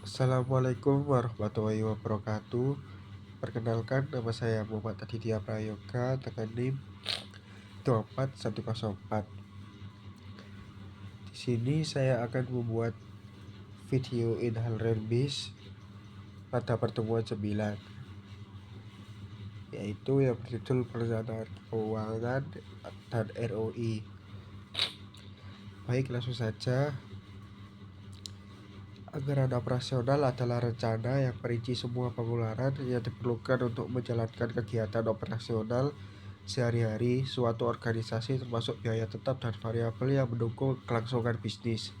Assalamualaikum warahmatullahi wabarakatuh. Perkenalkan, nama saya Muhammad Aditya Prayoga dengan NIM 24104. Di sini saya akan membuat video inhaled bis pada pertemuan 9, yaitu yang berjudul Perencanaan Keuangan dan ROI. Baik, langsung saja. Anggaran operasional adalah rencana yang merinci semua pengeluaran yang diperlukan untuk menjalankan kegiatan operasional sehari-hari suatu organisasi, termasuk biaya tetap dan variabel yang mendukung kelangsungan bisnis.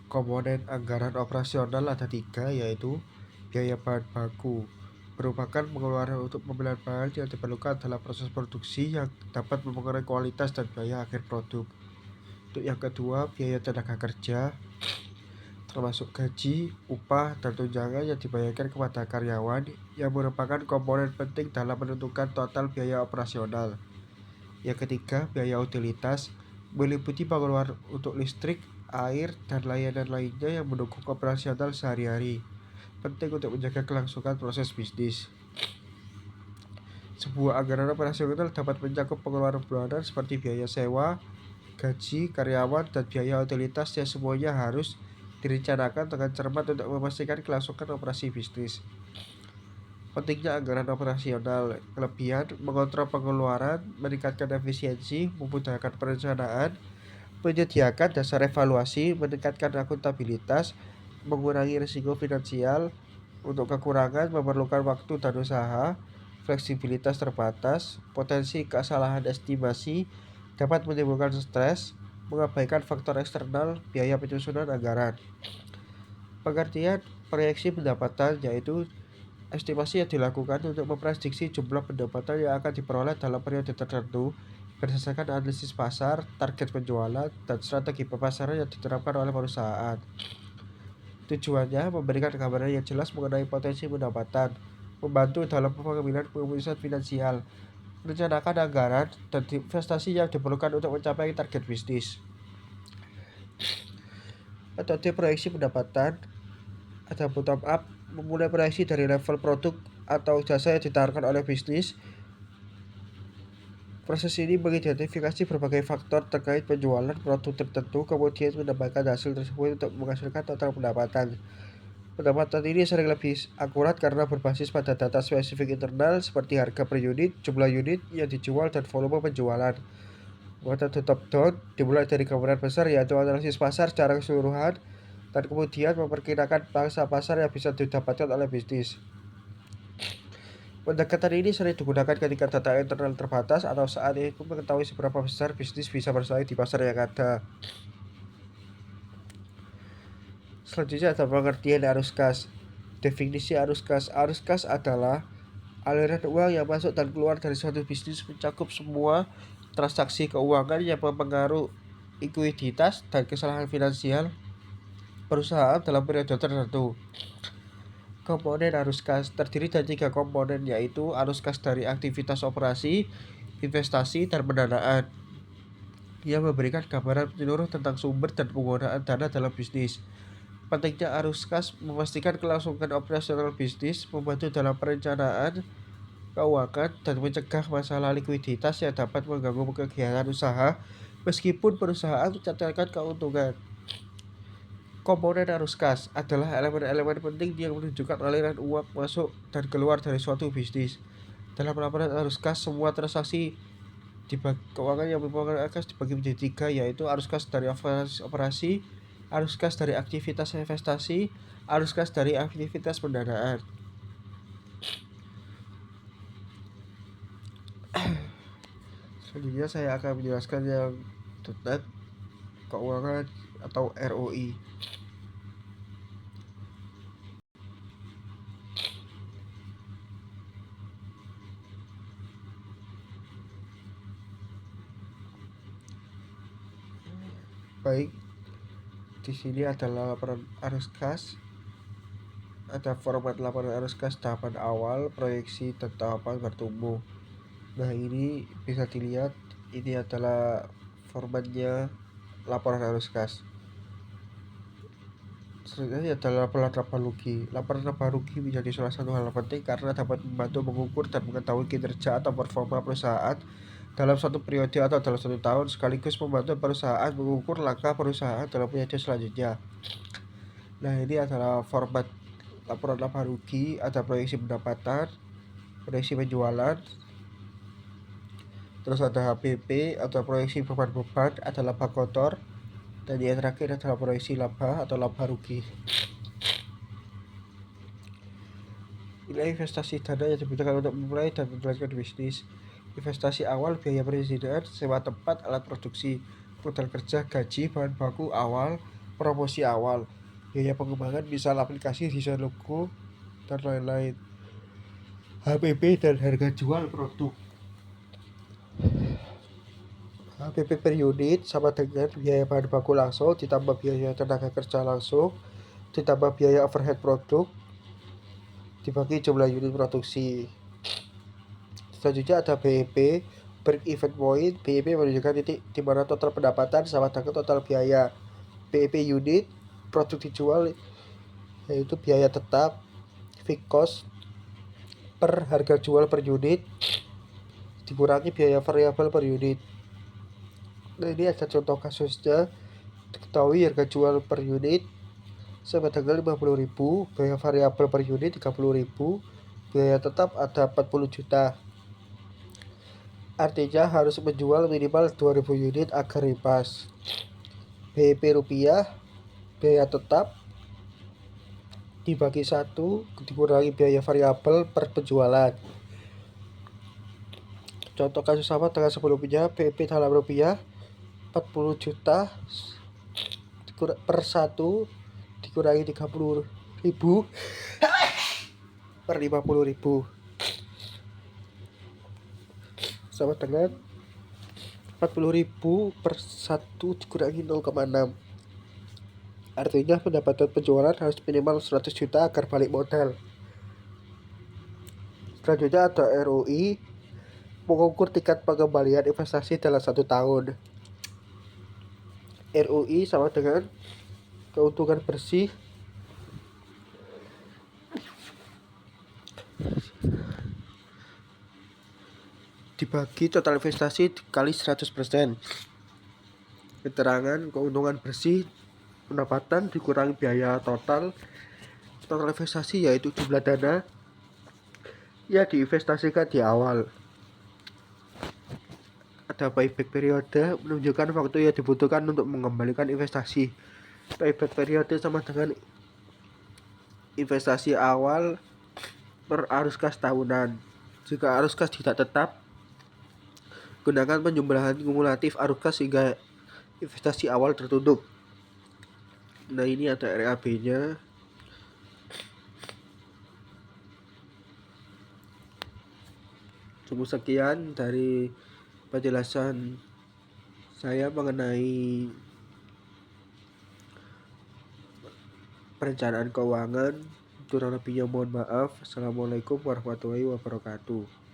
Komponen anggaran operasional ada 3, yaitu biaya bahan baku, merupakan pengeluaran untuk pembelian bahan yang diperlukan dalam proses produksi yang dapat mempengaruhi kualitas dan biaya akhir produk. Untuk yang kedua, biaya tenaga kerja, termasuk gaji, upah, dan tunjangan yang dibayarkan kepada karyawan, yang merupakan komponen penting dalam menentukan total biaya operasional. Yang ketiga, biaya utilitas, meliputi pengeluaran untuk listrik, air, dan layanan lainnya yang mendukung operasional sehari-hari, penting untuk menjaga kelangsungan proses bisnis. Sebuah anggaran operasional dapat mencakup pengeluaran bulanan seperti biaya sewa, gaji karyawan, dan biaya utilitas yang semuanya harus direncanakan dengan cermat untuk memastikan kelangsungan operasi bisnis. Pentingnya anggaran operasional: kelebihan, mengontrol pengeluaran, meningkatkan efisiensi, memudahkan perencanaan, menyediakan dasar evaluasi, meningkatkan akuntabilitas, mengurangi risiko finansial. Untuk kekurangan, memerlukan waktu dan usaha, fleksibilitas terbatas, potensi kesalahan estimasi, dapat menimbulkan stres, mengabaikan faktor eksternal, biaya penyusunan anggaran. Pengertian proyeksi pendapatan, yaitu estimasi yang dilakukan untuk memprediksi jumlah pendapatan yang akan diperoleh dalam periode tertentu berdasarkan analisis pasar, target penjualan, dan strategi pemasaran yang diterapkan oleh perusahaan. Tujuannya memberikan gambaran yang jelas mengenai potensi pendapatan, membantu dalam pengambilan keputusan finansial, merencanakan anggaran dan investasi yang diperlukan untuk mencapai target bisnis. Metode proyeksi pendapatan ada bottom up, memulai proyeksi dari level produk atau jasa yang ditawarkan oleh bisnis. Proses ini mengidentifikasi berbagai faktor terkait penjualan produk tertentu, kemudian menambahkan hasil tersebut untuk menghasilkan total pendapatan. Pendapatan ini sering lebih akurat karena berbasis pada data spesifik internal seperti harga per unit, jumlah unit yang dijual, dan volume penjualan. Metode top-down dimulai dari gambaran besar, yaitu analisis pasar secara keseluruhan, dan kemudian memperkirakan pangsa pasar yang bisa didapatkan oleh bisnis. Pendekatan ini sering digunakan ketika data internal terbatas atau saat itu mengetahui seberapa besar bisnis bisa bersaing di pasar yang ada. Selanjutnya ada pengertian arus kas. Definisi arus kas. Arus kas adalah aliran uang yang masuk dan keluar dari suatu bisnis, mencakup semua transaksi keuangan yang mempengaruhi likuiditas dan kesalahan finansial perusahaan dalam periode tertentu. Komponen arus kas terdiri dari 3 komponen, yaitu arus kas dari aktivitas operasi, investasi, dan pendanaan, yang memberikan gambaran menyeluruh tentang sumber dan penggunaan dana dalam bisnis. Pentingnya arus kas memastikan kelangsungan operasional bisnis, membantu dalam perencanaan keuangan, dan mencegah masalah likuiditas yang dapat mengganggu kegiatan usaha meskipun perusahaan mencatatkan keuntungan. Komponen arus kas adalah elemen-elemen penting yang menunjukkan aliran uang masuk dan keluar dari suatu bisnis. Dalam laporan arus kas, semua transaksi keuangan yang merupakan arus kas dibagi menjadi 3, yaitu arus kas dari operasi, arus kas dari aktivitas investasi, arus kas dari aktivitas pendanaan. Selanjutnya saya akan menjelaskan yang tentang keuangan atau ROI. Baik, di sini adalah laporan arus kas. Ada format laporan arus kas tahapan awal, proyeksi, dan tahapan bertumbuh. Nah, ini bisa dilihat, ini adalah formatnya laporan arus kas. Selanjutnya adalah laporan laba rugi. Laporan laba rugi menjadi salah satu hal penting karena dapat membantu mengukur dan mengetahui kinerja atau performa perusahaan dalam satu periode atau dalam satu tahun, sekaligus membantu perusahaan mengukur langkah perusahaan dalam periode selanjutnya. Nah, ini adalah format laporan laba rugi, ada proyeksi pendapatan, proyeksi penjualan, terus ada HPP atau proyeksi beban-beban, ada laba kotor, dan yang terakhir adalah proyeksi laba atau laba rugi. Nilai investasi dana yang dibutuhkan untuk memulai dan menjalankan bisnis. Investasi awal, biaya perizinan, sewa tempat, alat produksi, modal kerja, gaji, bahan baku awal, promosi awal, biaya pengembangan, misal aplikasi, desain logo, dan lain-lain. HPP dan harga jual produk. HPP per unit sama dengan biaya bahan baku langsung ditambah biaya tenaga kerja langsung ditambah biaya overhead produk dibagi jumlah unit produksi. Selanjutnya ada BEP, break even point. BEP menunjukkan titik di mana total pendapatan sama dengan total biaya. BEP unit, produk dijual, yaitu biaya tetap, fixed cost per harga jual per unit dikurangi biaya variabel per unit. Nah, ini ada contoh kasusnya. Diketahui harga jual per unit sama dengan 50.000, biaya variabel per unit 30.000, biaya tetap ada 40 juta. Artinya harus menjual minimal 2.000 unit agar imbas. BEP rupiah, biaya tetap dibagi 1 dikurangi biaya variabel per penjualan. Contoh kasus sama dengan sebelumnya, BEP dalam rupiah 40 juta per 1 dikurangi 30.000 per 50.000 sama dengan 40.000 per 1 dikurangi 0,6. Artinya pendapatan penjualan harus minimal 100 juta agar balik modal. Selanjutnya ada ROI, mengukur tingkat pengembalian investasi dalam 1 tahun. ROI sama dengan keuntungan bersih dibagi total investasi dikali 100%. Keterangan keuntungan bersih pendapatan dikurangi biaya total investasi, yaitu jumlah dana yang diinvestasikan di awal. Ada payback periode, menunjukkan waktu yang dibutuhkan untuk mengembalikan investasi. Payback periode sama dengan investasi awal per arus kas tahunan. Jika arus kas tidak tetap, gunakan penjumlahan kumulatif arus kas hingga investasi awal tertutup. Nah, ini ada RAB-nya. Cukup sekian dari penjelasan saya mengenai perencanaan keuangan. Kurang lebihnya mohon maaf. Assalamualaikum warahmatullahi wabarakatuh.